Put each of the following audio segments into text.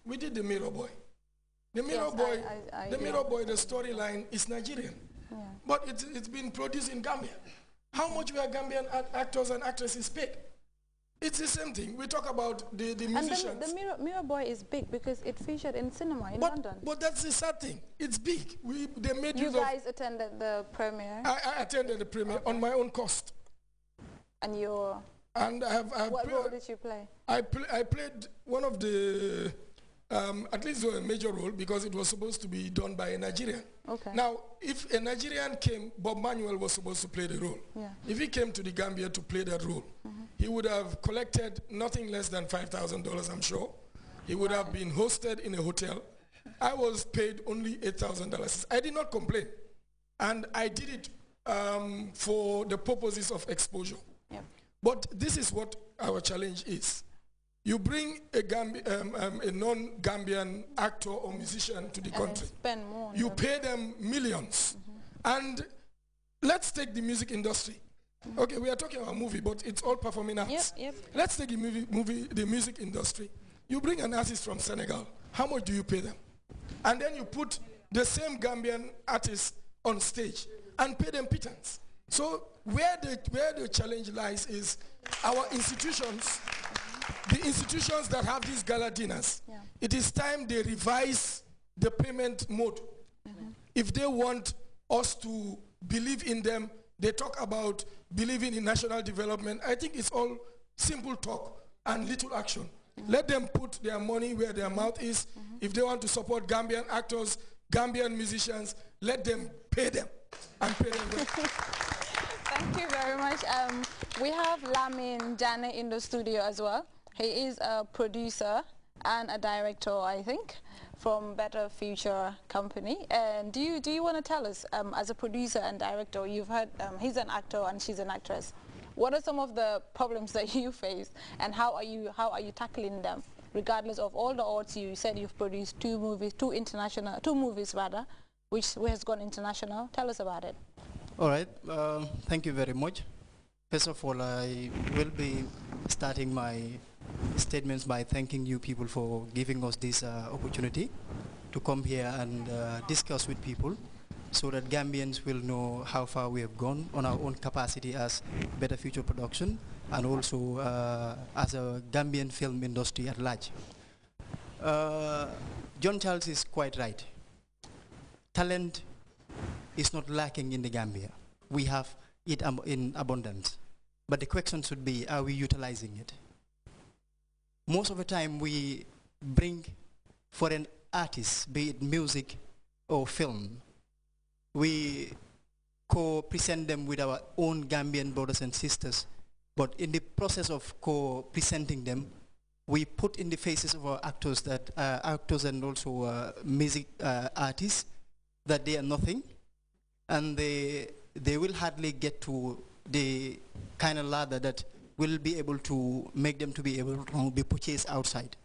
We did the Mirror Boy. The Mirror Boy, the storyline is Nigerian. Yeah. But it's been produced in Gambia. How much were Gambian actors and actresses paid? It's the same thing. We talk about the musicians. And the Mirror Boy is big because it featured in cinema in London. But that's the sad thing. It's big. They made you guys attended the premiere? I attended the premiere on my own cost. And you're... And what role did you play? I played one of the, at least a major role because it was supposed to be done by a Nigerian. Okay. Now, if a Nigerian came, Bob Manuel was supposed to play the role. Yeah. If he came to the Gambia to play that role, he would have collected nothing less than $5,000, I'm sure. He would have been hosted in a hotel. I was paid only $8,000. I did not complain. And I did it for the purposes of exposure. Yep. But this is what our challenge is. You bring a non-Gambian actor or musician to the country. Spend more. You pay them millions. And let's take the music industry. Okay, we are talking about movie, but it's all performing arts. Yep. Let's take the music industry. You bring an artist from Senegal. How much do you pay them? And then you put the same Gambian artist on stage and pay them pittance. So where the challenge lies is our institutions, the institutions that have these gala dinners. Yeah. It is time they revise the payment mode. If they want us to believe in them, they talk about believing in national development. I think it's all simple talk and little action. Let them put their money where their mouth is. If they want to support Gambian actors, Gambian musicians, let them pay them and pay them well. Thank you very much. We have Lamin Jane in the studio as well. He is a producer and a director, I think, from Better Future Company. And do you want to tell us, as a producer and director, you've heard he's an actor and she's an actress. What are some of the problems that you face, and how are you tackling them, regardless of all the odds? You said you've produced two movies rather, which has gone international. Tell us about it. All right. Thank you very much. First of all, I will be starting my statements by thanking you people for giving us this opportunity to come here and discuss with people, so that Gambians will know how far we have gone on our own capacity as Better Future Production, and also as a Gambian film industry at large. John Charles is quite right. Talent is not lacking in the Gambia. We have it in abundance. But the question should be, are we utilizing it? Most of the time we bring foreign artists, be it music or film, we co-present them with our own Gambian brothers and sisters, but in the process of co-presenting them, we put in the faces of our actors that actors and also music artists that they are nothing, and they will hardly get to the kind of ladder that will be able to make them to be able to be purchased outside.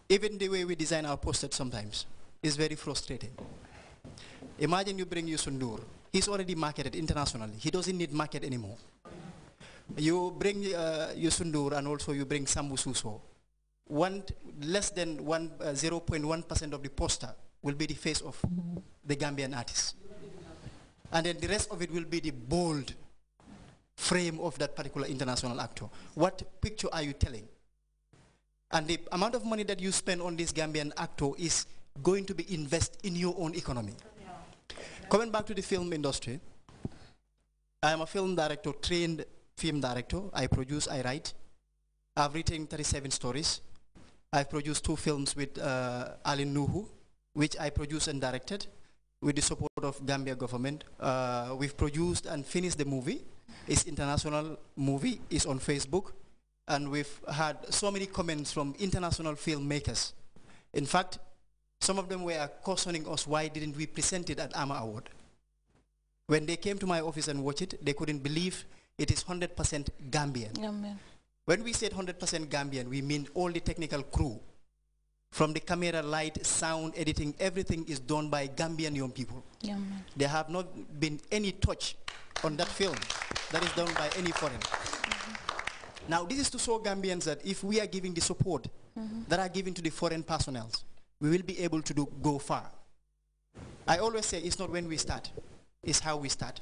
Even the way we design our posters sometimes is very frustrating. Imagine you bring Yusundur. He's already marketed internationally. He doesn't need market anymore. You bring Yusundur and also you bring Sambu Suso. Less than 0.1% of the poster will be the face of the Gambian artist. And then the rest of it will be the bold frame of that particular international actor. What picture are you telling? And the amount of money that you spend on this Gambian actor is going to be invested in your own economy. Coming back to the film industry, I am a film director, trained film director. I produce, I write. I've written 37 stories. I've produced 2 films with Alin Nuhu, which I produced and directed with the support of Gambia government. We've produced and finished the movie. It's international movie. It's on Facebook. And we've had so many comments from international filmmakers. In fact, some of them were cautioning us, why didn't we present it at AMA Award? When they came to my office and watched it, they couldn't believe it is 100% Gambian. When we said 100% Gambian, we mean all the technical crew. From the camera, light, sound, editing, everything is done by Gambian young people. There have not been any touch on that film that is done by any foreign. Now, this is to show Gambians that if we are giving the support that are given to the foreign personnel, we will be able to go far. I always say it's not when we start, it's how we start.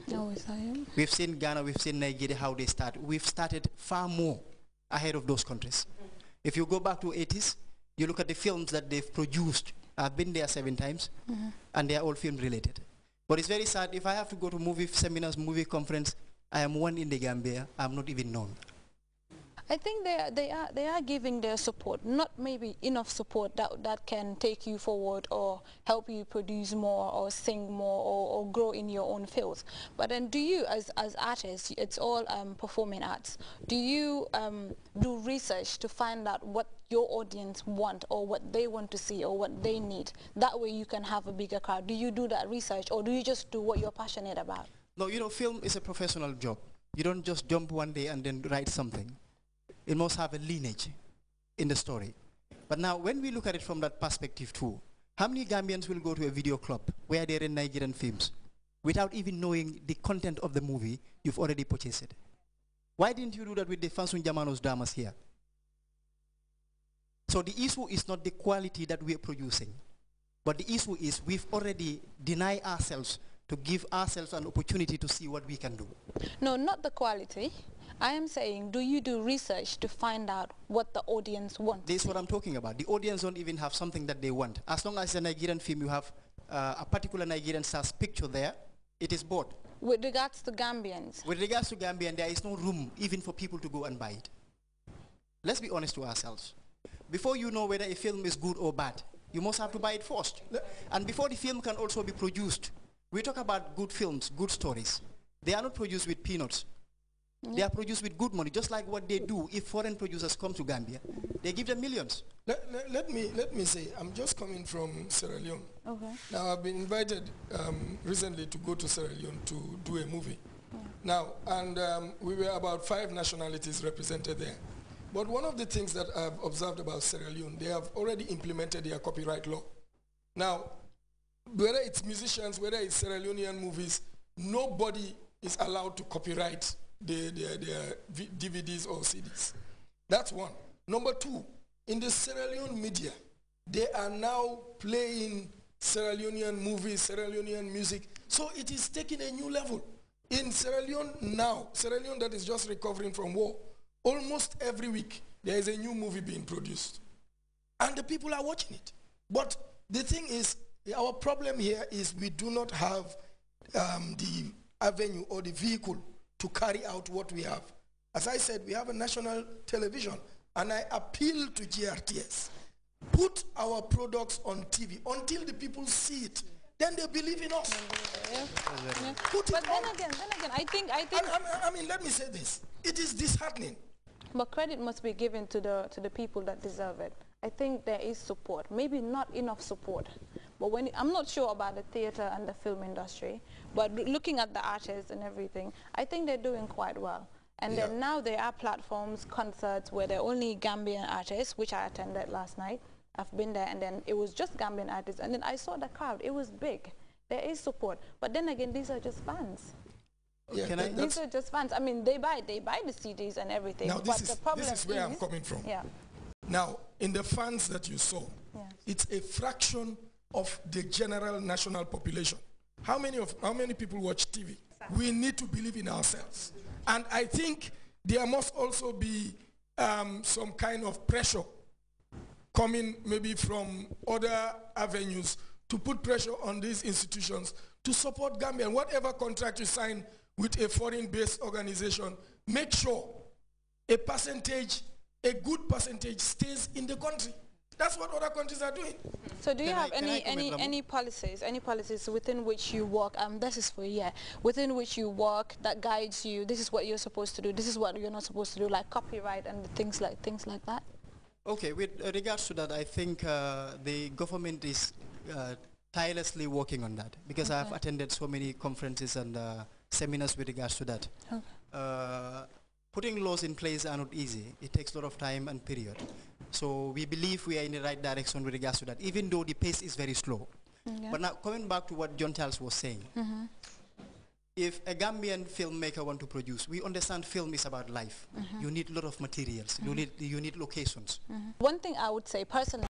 We've seen Ghana, we've seen Nigeria, how they start. We've started far more ahead of those countries. If you go back to 80s, you look at the films that they've produced. I've been there 7 times, and they are all film related. But it's very sad, if I have to go to movie seminars, movie conference, I am one in the Gambia, I'm not even known. I think they are giving their support, not maybe enough support that can take you forward or help you produce more or sing more or grow in your own fields. But then do you, as artists, it's all performing arts, do you do research to find out what your audience want or what they want to see or what they need? That way you can have a bigger crowd. Do you do that research or do you just do what you're passionate about? No, you know, film is a professional job. You don't just jump one day and then write something. It must have a lineage in the story. But now, when we look at it from that perspective too, how many Gambians will go to a video club where they're in Nigerian films without even knowing the content of the movie you've already purchased it? Why didn't you do that with the Fansun Jamanos dramas here? So the issue is not the quality that we're producing, but the issue is we've already denied ourselves to give ourselves an opportunity to see what we can do. No, not the quality. I am saying, do you do research to find out what the audience wants? This is what I'm talking about. The audience don't even have something that they want. As long as a Nigerian film, you have a particular Nigerian star's picture there, it is bought. With regards to Gambians? With regards to Gambian, there is no room even for people to go and buy it. Let's be honest to ourselves. Before you know whether a film is good or bad, you must have to buy it first. And before the film can also be produced, we talk about good films, good stories. They are not produced with peanuts. They are produced with good money, just like what they do if foreign producers come to Gambia. They give them millions. Let me say, I'm just coming from Sierra Leone. Okay. Now, I've been invited recently to go to Sierra Leone to do a movie. Now, and we were about 5 nationalities represented there. But one of the things that I've observed about Sierra Leone, they have already implemented their copyright law. Now, whether it's musicians, whether it's Sierra Leonean movies, nobody is allowed to copyright their DVDs or CDs. That's one. Number 2, in the Sierra Leone media, they are now playing Sierra Leonean movies, Sierra Leonean music. So it is taking a new level. In Sierra Leone now, Sierra Leone that is just recovering from war, almost every week there is a new movie being produced. And the people are watching it. But the thing is, our problem here is we do not have the avenue or the vehicle to carry out what we have. As I said, we have a national television, and I appeal to GRTS. Put our products on TV until the people see it. Then they believe in us. But then again, I think. I mean, let me say this. It is disheartening. But credit must be given to the people that deserve it. I think there is support. Maybe not enough support. But I'm not sure about the theater and the film industry, but looking at the artists and everything, I think they're doing quite well. And then now there are platforms, concerts where they're only Gambian artists, which I attended last night. I've been there, and then it was just Gambian artists, and then I saw the crowd. It was big. There is support. But then again, these are just fans. Yeah, these are just fans. I mean, they buy the CDs and everything. Now, this is where I'm coming from. Yeah. Now, in the fans that you saw, it's a fraction of the general national population. How many people watch TV? We need to believe in ourselves. And I think there must also be some kind of pressure coming maybe from other avenues to put pressure on these institutions to support Gambia. And whatever contract you sign with a foreign-based organization, make sure a good percentage stays in the country. That's what other countries are doing. So do you have any policies within which you work, this is for within which you work that guides you, this is what you're supposed to do, this is what you're not supposed to do, like copyright and things like that? Okay, with regards to that, I think the government is tirelessly working on that, because I've attended so many conferences and seminars with regards to that. Putting laws in place are not easy. It takes a lot of time and period. So we believe we are in the right direction with regards to that, even though the pace is very slow. But now, coming back to what John Charles was saying, if a Gambian filmmaker want to produce, we understand film is about life. You need a lot of materials. You need locations. One thing I would say personally,